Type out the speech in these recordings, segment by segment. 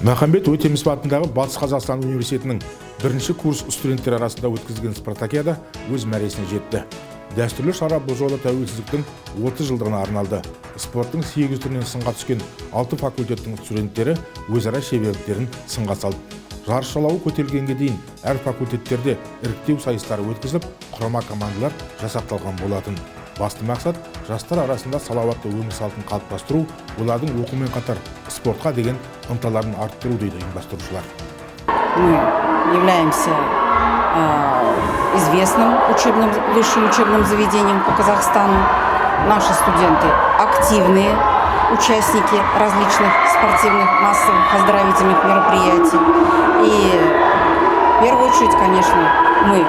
Махамбет Өтемісов атындағы Батыс Қазақстан университетінің бірінші курс студенттері арасында өткізілген спартакиада өз мәресіне жетті. Дәстүрлі шара бұл жолы тәуелсіздіктің 30 жылдығына арналды. Спорттың 8 түрінен сынға түскен 6 факультеттің студенттері өзара шеберліктерін сынға салды. Жарыс жалауы көтерілгенге дейін әр факультеттерде іріктеу сайыстары өткізіліп, құрама командалар жасақталған болатын. Басты мақсат жастар арасында салауатты өмір салтын қалыптастыру, олардың оқумен қатар спортқа деген ынталарын арттыру дейді ұйымдастырушылар. Мы являемся известным высшим учебным заведением по Казахстану. Наши студенты активные участники различных спортивных, массовых, оздоровительных мероприятий. И в первую очередь, конечно, мы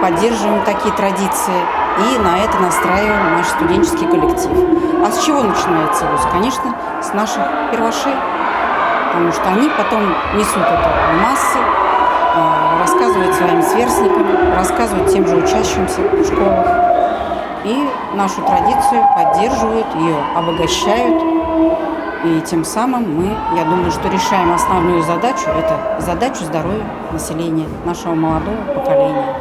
поддерживаем такие традиции и на это настраиваем наш студенческий коллектив. А с чего начинается вуз? Конечно, с наших первошей, потому что они потом несут это в массы, рассказывают своим сверстникам, рассказывают тем же учащимся в школах. И нашу традицию поддерживают, ее обогащают. И тем самым мы, я думаю, что решаем основную задачу, это задачу здоровья населения, нашего молодого поколения.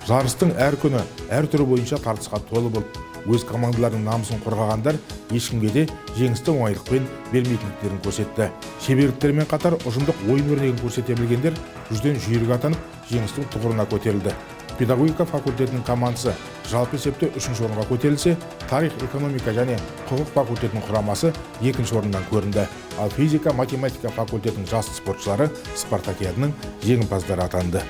Жарыстың әр күні, әр түрі бойынша тартысқа толы болып, өз командаларының намысын қорғағандар ешкімге де жеңісті оңайлықпен бермейтіндіктерін көрсетті. Шеберліктермен қатар ұжымдық ойын өрнегін көрсете білгендер жүзден жүйрік атанып, жеңістің тұғырына көтерілді. Педагогика факультетінің командасы жалпы есепте 3-ші орынға көтерілсе, тарих, экономика және құқық факультетінің құрамасы 2-ші орыннан көрінді. Ал физика, математика факультетінің жас спортшылары спартакиаданың жеңімпаздары атанды.